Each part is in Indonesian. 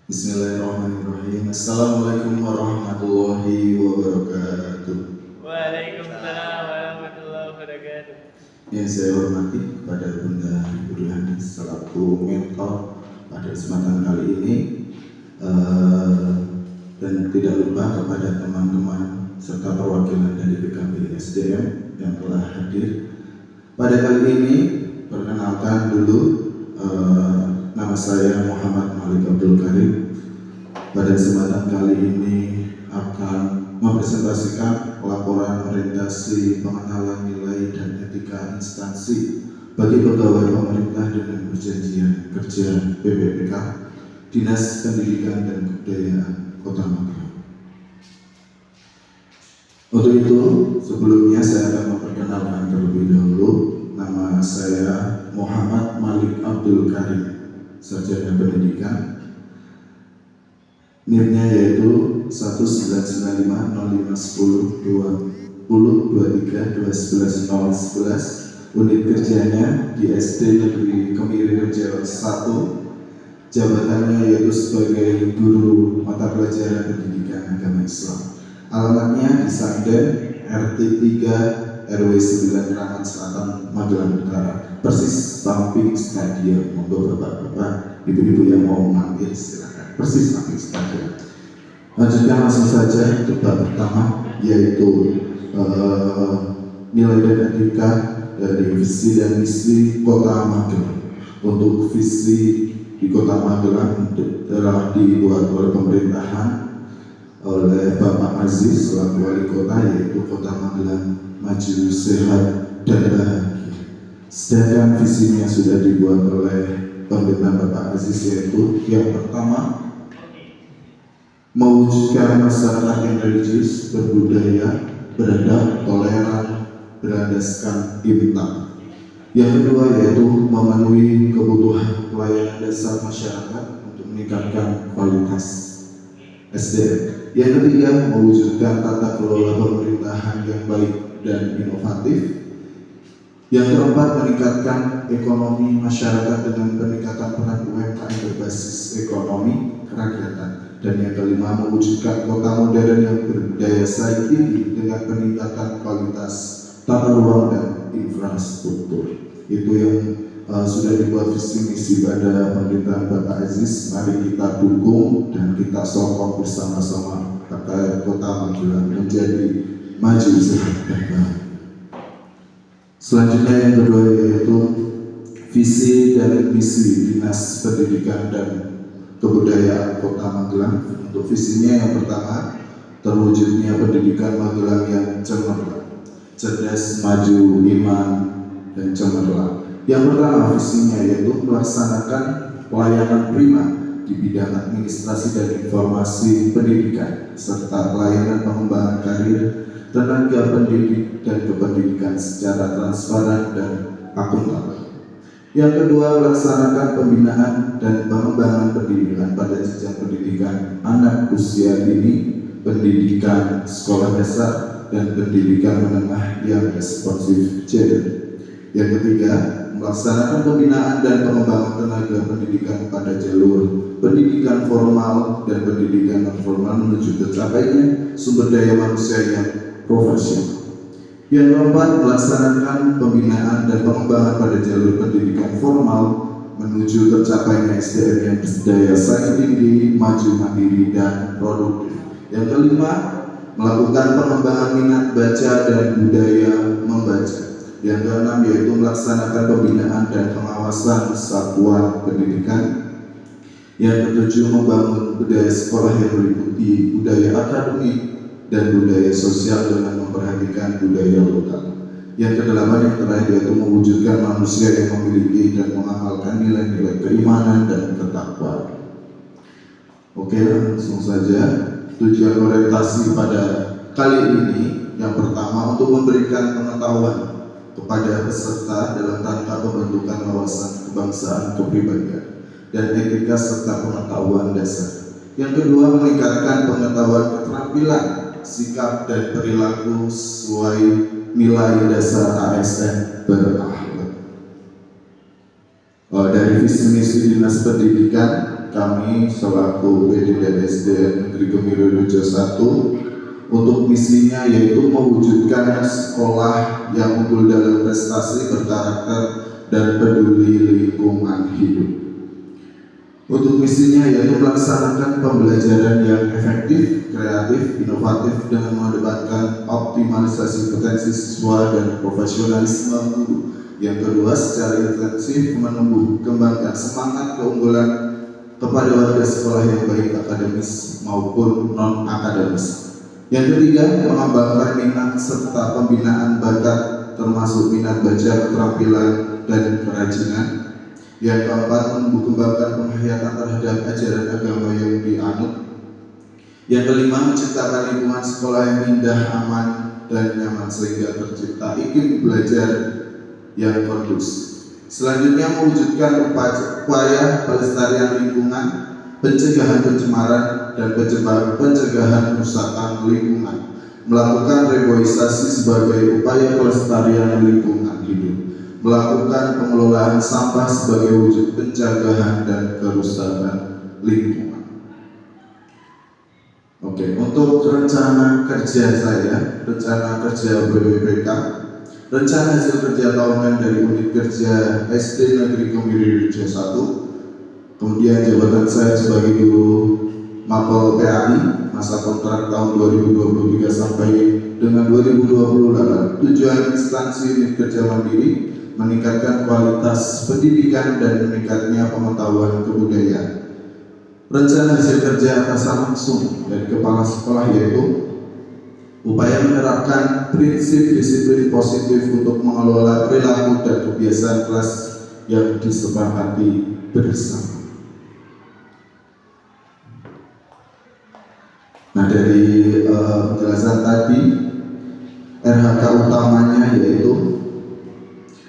Bismillahirrahmanirrahim. Assalamualaikum warahmatullahi wabarakatuh. Waalaikumsalam warahmatullahi wabarakatuh. Yang saya hormati kepada Bunda Ibu Ruhani selaku mentor pada kesempatan kali ini, dan tidak lupa kepada teman-teman serta perwakilan dari PKB SDM yang telah hadir pada kali ini. Perkenalkan dulu, nama saya Muhammad Malik Abdul Karim. Pada kesempatan kali ini akan mempresentasikan laporan orientasi pengenalan nilai dan etika instansi bagi pegawai pemerintah dengan perjanjian kerja PPPK Dinas Pendidikan dan Kebudayaan Kota Magelang. Untuk itu, sebelumnya saya akan memperkenalkan terlebih dahulu. Nama saya Muhammad Malik Abdul Karim, sarjana pendidikan. NIM-nya yaitu 199502023211011. Unit kerjanya di SD Negeri Kemiri Rejo 1. Jabatannya yaitu sebagai guru mata pelajaran pendidikan agama Islam. Alamatnya di Sanden, RT 3 RW 9 Keramat Selatan, Magelang Utara, persis samping stadion. Untuk bapak-bapak, ibu-ibu yang mau mampir silakan, persis samping stadion. Lanjutkan langsung saja untuk bab pertama, yaitu nilai dan etika dari visi dan misi Kota Magelang. Untuk visi di Kota Magelang telah dibuat oleh pemerintahan oleh Bapak Aziz selaku wali kota, yaitu Kota Magelang maju, sehat, dan bahagia. Sedangkan visinya sudah dibuat oleh pemerintahan Bapak Aziz, yaitu yang pertama, mewujudkan masyarakat yang religius, berbudaya, beradab, toleran, berlandaskan iman. Yang kedua yaitu memenuhi kebutuhan pelayanan dasar masyarakat untuk meningkatkan kualitas SDM. Yang ketiga, mewujudkan tata kelola pemerintahan yang baik dan inovatif. Yang keempat, meningkatkan ekonomi masyarakat dengan peningkatan peran UMKM berbasis ekonomi kerakyatan. Dan yang kelima, mewujudkan kota modern yang berdaya saing tinggi dengan peningkatan kualitas tata ruang dan infrastruktur. Itu yang sudah dibuat visi misi pada pemerintahan Bapak Aziz. Mari kita dukung dan kita sokong bersama-sama agar Kota Magelang menjadi maju, sehat, dan bahagia. Selanjutnya yang kedua yaitu visi dan misi Dinas Pendidikan dan Kebudayaan Kota Magelang. Untuk visinya yang pertama, terwujudnya pendidikan Magelang yang cemerlang, cerdas, maju, iman, dan cemerlang. Yang pertama visinya yaitu melaksanakan pelayanan prima di bidang administrasi dan informasi pendidikan serta pelayanan pengembangan karir tenaga pendidik dan kependidikan secara transparan dan akuntabel. Yang kedua, melaksanakan pembinaan dan pengembangan pendidikan pada jenjang pendidikan anak usia dini, pendidikan sekolah dasar, dan pendidikan menengah yang responsif gender. Yang ketiga, melaksanakan pembinaan dan pengembangan tenaga pendidikan pada jalur pendidikan formal dan pendidikan non formal menuju tercapainya sumber daya manusia yang profesional. Yang keempat, melaksanakan pembinaan dan pengembangan pada jalur pendidikan formal menuju tercapainya SDM yang berdaya saing tinggi, maju, mandiri, dan produktif. Yang kelima, melakukan pengembangan minat baca dan budaya membaca. Yang keenam yaitu melaksanakan pembinaan dan pengawasan satuan pendidikan. Yang ketujuh, membangun budaya sekolah yang meliputi budaya akademik dan budaya sosial dengan memperhatikan budaya lokal. Yang kedelapan yang terakhir yaitu mewujudkan manusia yang memiliki dan mengamalkan nilai-nilai keimanan dan ketakwaan. Oke, langsung saja. Tujuan orientasi pada kali ini yang pertama, untuk memberikan pengetahuan kepada peserta dalam rangka pembentukan wawasan kebangsaan, kepribadian, dan etika serta pengetahuan dasar. Yang kedua, meningkatkan pengetahuan keterampilan, sikap, dan perilaku sesuai nilai dasar ASN berakhlak. Dari visi misi Dinas Pendidikan kami selaku PD dan SDN Negeri Kemiren Rejo 1 untuk misinya yaitu mewujudkan sekolah yang unggul dalam prestasi, berkarakter, dan peduli lingkungan hidup. Untuk misinya yaitu melaksanakan pembelajaran yang efektif, kreatif, inovatif dengan mengedepankan optimalisasi potensi siswa dan profesionalisme guru. Yang kedua, secara intensif menumbuh kembangkan semangat keunggulan kepada warga sekolah yang baik akademis maupun non-akademis. Yang ketiga, mengembangkan minat serta pembinaan bakat termasuk minat baca, keterampilan, dan kerajinan. Yang keempat, menumbuh kembangkan penghayatan terhadap ajaran agama yang dianut. Yang kelima, menciptakan lingkungan sekolah yang indah, aman, dan nyaman sehingga tercipta iklim belajar yang kondusif. Selanjutnya, mewujudkan upaya pelestarian lingkungan, pencegahan pencemaran, dan pencegahan kerusakan lingkungan, melakukan reboisasi sebagai upaya pelestarian lingkungan hidup, melakukan pengelolaan sampah sebagai wujud pencegahan dan kerusakan lingkungan. Oke, untuk rencana kerja saya, rencana kerja BPPK, rencana hasil kerja tahunan dari unit kerja SD Negeri Kemiren Rejo 1, kemudian jabatan saya sebagai guru Mapol PAI masa kontrak tahun 2023 sampai dengan 2028. Tujuan instansi unit kerja mandiri meningkatkan kualitas pendidikan dan meningkatnya pengetahuan kebudayaan. Rencana hasil kerja atasan langsung dari kepala sekolah yaitu upaya menerapkan prinsip disiplin positif untuk mengelola perilaku dan kebiasaan kelas yang disepakati bersama. Nah, dari penjelasan tadi, RHK utamanya yaitu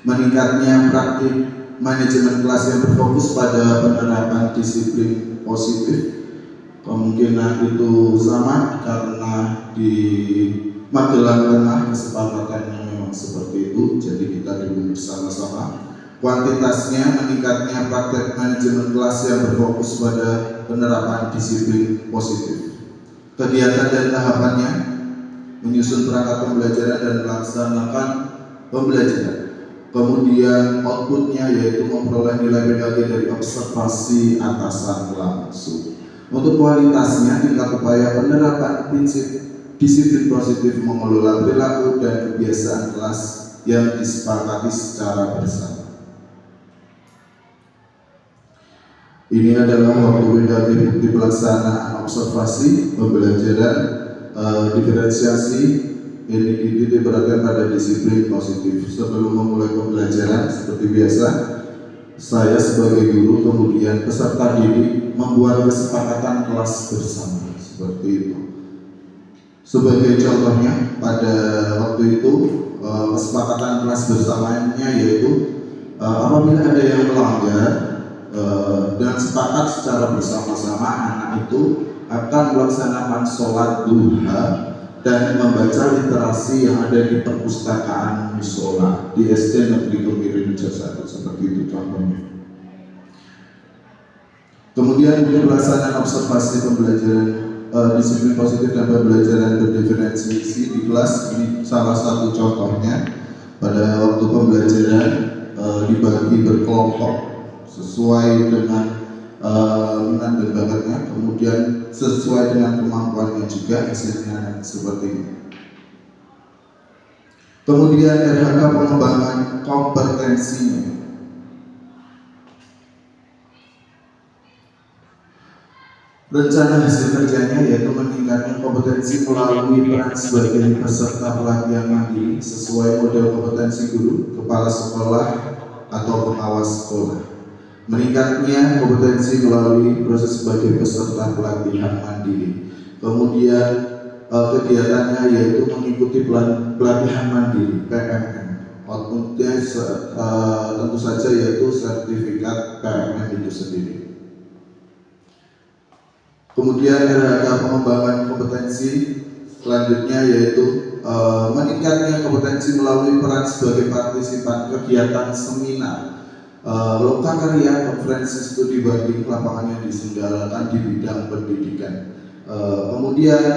meningkatnya praktik manajemen kelas yang berfokus pada penerapan disiplin positif. Kemungkinan itu sama karena di Magelang Tengah kesepakatannya memang seperti itu, jadi kita duduk bersama-sama. Kuantitasnya meningkatnya praktek manajemen kelas yang berfokus pada penerapan disiplin positif. Kegiatan dan tahapannya menyusun perangkat pembelajaran dan melaksanakan pembelajaran. Kemudian outputnya yaitu memperoleh nilai PKG dari observasi atasan langsung. Untuk kualitasnya, tingkat upaya penerapan prinsip disiplin positif mengelola perilaku dan kebiasaan kelas yang disepakati secara bersama. Ini adalah waktu PKG bukti pelaksanaan observasi pembelajaran diferensiasi ini titik perhatian pada disiplin positif. Sebelum memulai pembelajaran seperti biasa, saya sebagai guru kemudian peserta didik membuat kesepakatan kelas bersama seperti itu. Sebagai contohnya pada waktu itu kesepakatan kelas bersamanya yaitu apabila ada yang melanggar dan sepakat secara bersama-sama anak itu akan melaksanakan sholat duha dan membaca literasi yang ada di perpustakaan musola di SD Negeri Kemiren Rejo 1 seperti itu contohnya. Kemudian untuk pelaksanaan observasi pembelajaran disiplin positif dan pembelajaran berdiferensiasi di kelas, ini salah satu contohnya. Pada waktu pembelajaran dibagi berkelompok sesuai dengan minat dan bakatnya, kemudian sesuai dengan kemampuannya juga hasilnya seperti ini. Kemudian RHK pengembangan kompetensinya. Rencana hasil kerjanya yaitu meningkatkan kompetensi melalui peran sebagai peserta pelatihan mandiri sesuai model kompetensi guru, kepala sekolah, atau pengawas sekolah. Meningkatnya kompetensi melalui proses sebagai peserta pelatihan mandiri. Kemudian kegiatannya yaitu mengikuti pelatihan mandiri (PMM). Outputnya tentu saja yaitu sertifikat PMM itu sendiri. Kemudian ada pengembangan kompetensi selanjutnya yaitu meningkatnya kompetensi melalui peran sebagai partisipan kegiatan seminar Lokakarya Konferensi Studi Banding lapangan yang diselenggarakan di bidang pendidikan. Kemudian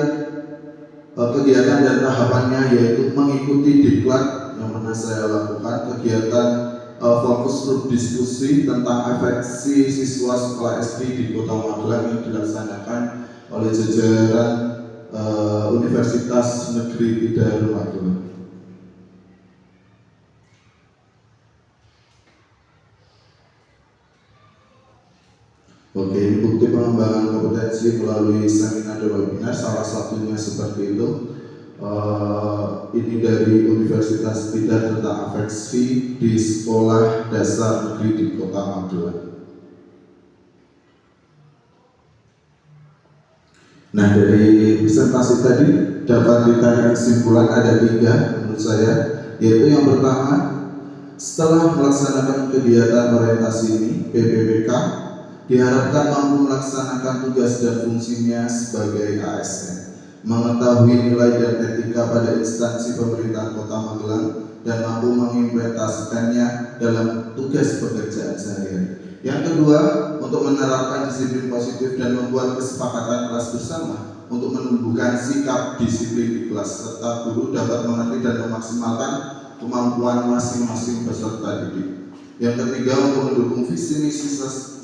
kegiatan dan tahapannya yaitu mengikuti diklat yang pernah saya lakukan, kegiatan fokus grup diskusi tentang afeksi siswa sekolah SD di Kota Magelang yang dilaksanakan oleh jajaran Universitas Negeri Bidayuh Magelang. Oke, ini bukti pengembangan kompetensi melalui seminar dan webinar, salah satunya seperti itu. Ini dari Universitas Bidayuh tentang afeksi di Sekolah Dasar Negeri di Kota Magelang. Nah, dari presentasi tadi dapat ditarik kesimpulan ada 3 menurut saya, yaitu yang pertama, setelah melaksanakan kegiatan orientasi ini, PPPK diharapkan mampu melaksanakan tugas dan fungsinya sebagai ASN, mengetahui nilai dan etika pada instansi pemerintahan Kota Magelang dan mampu mengimplementasikannya dalam tugas pekerjaan sehari-hari. Yang kedua, untuk menerapkan disiplin positif dan membuat kesepakatan kelas bersama untuk menumbuhkan sikap disiplin di kelas, serta guru dapat mengerti dan memaksimalkan kemampuan masing-masing peserta didik. Yang ketiga, untuk mendukung visi misi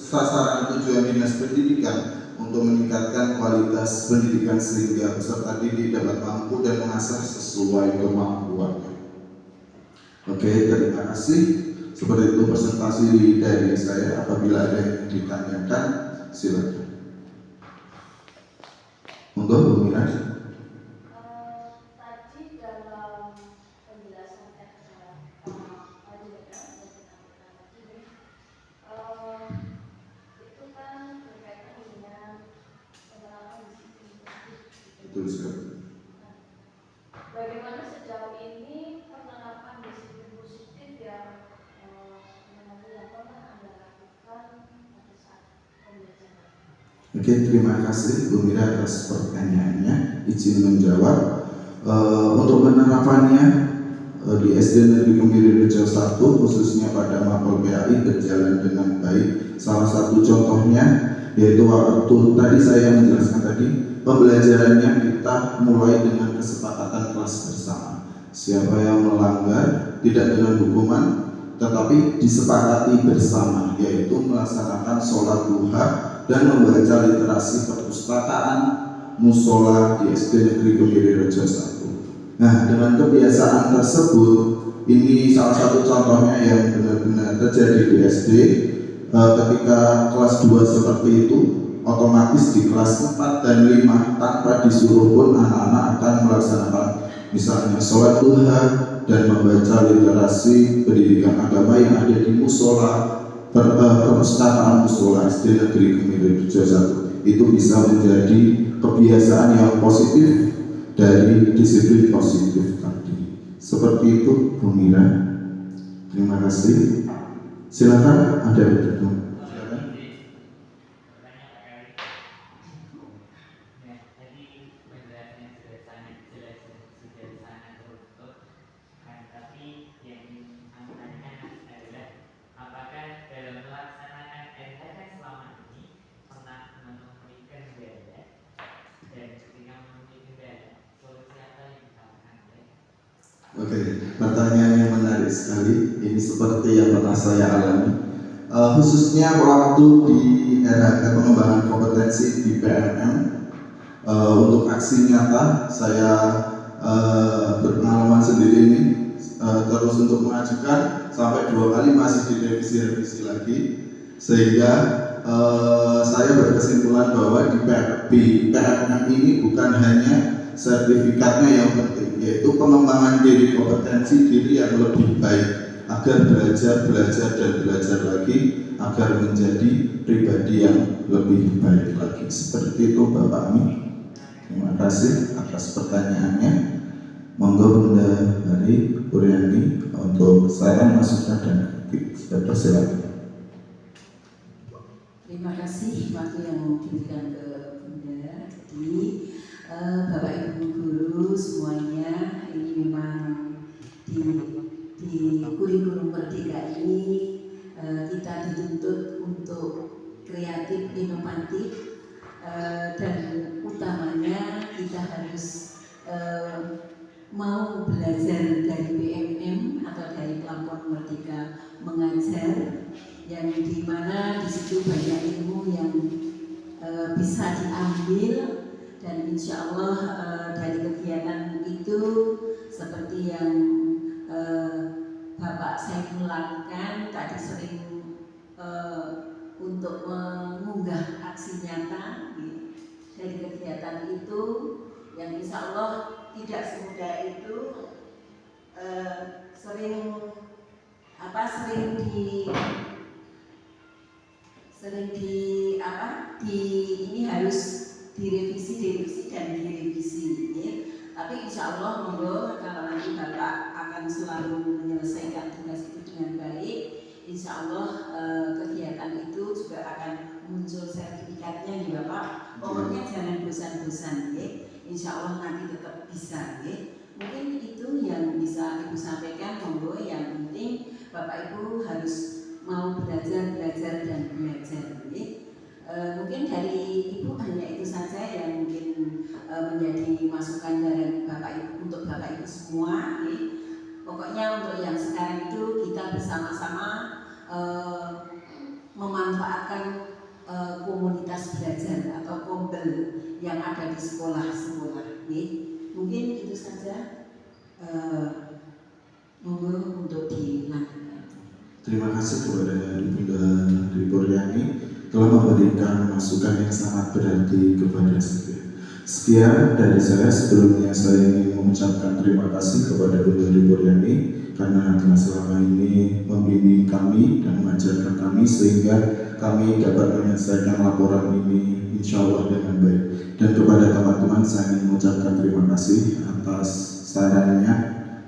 sasaran tujuan dinas pendidikan untuk meningkatkan kualitas pendidikan sehingga peserta didik dapat mampu dan mengasah sesuai kemampuannya. Oke, terima kasih. Seperti itu presentasi dari saya. Apabila ada yang ditanyakan, silakan. Monggo, Bu Mira. Tadi dalam penjelasan itu kan berkaitan dengan penerapan disiplin. Betul sekali. Bagaimana sejauh ini penerapan disiplin positif yang pernah Anda lakukan pada saat pembelajaran? Oke, terima kasih Bu Mira atas pertanyaannya. Izin menjawab. Untuk penerapannya di SD Negeri Kemiri Rejo 1 khususnya pada Mapol PAI berjalan dengan baik. Salah satu contohnya yaitu waktu tadi saya menjelaskan tadi, pembelajarannya kita mulai dengan kesepakatan kelas bersama. Siapa yang melanggar tidak dengan hukuman, tetapi disepakati bersama, yaitu melaksanakan sholat duha dan membaca literasi perpustakaan musola di SD Negeri Kemiri Rejo 1. Nah, dengan kebiasaan tersebut, ini salah satu contohnya yang benar-benar terjadi di SD. Ketika kelas 2 seperti itu, otomatis di kelas 4 dan 5 tanpa disuruh pun anak-anak akan melaksanakan misalnya sholat duha dan membaca literasi pendidikan agama yang ada di musola perpustakaan musola SD Negeri Kemiri Rejo 1. Itu bisa menjadi kebiasaan yang positif dari disiplin positif tadi. Seperti itu, Bu Mira. Terima kasih. Silakan, ada bertemu. Oke, pertanyaan yang menarik sekali. Ini seperti yang pernah saya alami, khususnya waktu di era pengembangan kompetensi di PMM. Untuk aksi nyata, saya berpengalaman sendiri ini, terus untuk mengajukan sampai 2 kali masih direvisi lagi, sehingga saya berkesimpulan bahwa di PMM ini bukan hanya sertifikatnya yang penting, yaitu pengembangan diri, kompetensi diri yang lebih baik agar belajar lagi agar menjadi pribadi yang lebih baik lagi. Seperti itu Bapak Ami. Terima kasih atas pertanyaannya. Monggo Bunda Hari Puriani untuk saya masukan dan kritik. Silakan. Terima kasih waktu yang diberikan ke Bunda. Jadi Bapak Ibu guru semuanya, ini memang di kurikulum Merdeka ini kita dan utamanya kita harus mau belajar dari BMM atau dari Pelapor Merdeka Mengajar, yang dimana di situ banyak ilmu yang bisa diambil, dan insya Allah dari kegiatan itu seperti yang Bapak Saiful lakukan tadi, sering untuk mengunggah aksi nyata dari kegiatan itu, yang insya Allah tidak semudah itu, sering ini harus direvisi dan direvisi ya. Tapi insya Allah monggo kalau nanti Bapak akan selalu menyelesaikan tugas itu dengan baik, insya Allah kegiatan itu juga akan muncul sertifikatnya ya Bapak. Pokoknya jangan bosan-bosan ya. Insya Allah nanti tetap bisa ya. Mungkin itu yang bisa Ibu sampaikan, monggo. Yang penting Bapak Ibu harus mau belajar dan belajar ya. Mungkin dari Ibu hanya itu saja yang mungkin menjadi masukan dari Bapak Ibu untuk Bapak Ibu semua ya. Pokoknya untuk yang sekarang itu kita bersama-sama memanfaatkan komunitas belajar atau kombel yang ada di sekolah-sekolah ya. Mungkin itu saja, monggo untuk dilanjutkan. Terima kasih kepada Bunda Dwi Puryanti telah memberikan masukan yang sangat berarti kepada saya. Sekian dari saya. Sebelumnya saya ingin mengucapkan terima kasih kepada Bunda Dwi Puryanti karena telah selama ini membimbing kami dan mengajarkan kami sehingga kami dapat menyelesaikan laporan ini insya Allah dengan baik. Dan kepada teman-teman saya ingin mengucapkan terima kasih atas sarannya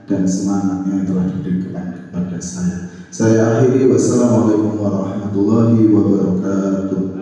dan semangatnya yang telah diberikan kepada saya. Saya akhiri, wassalamualaikum warahmatullahi wabarakatuh.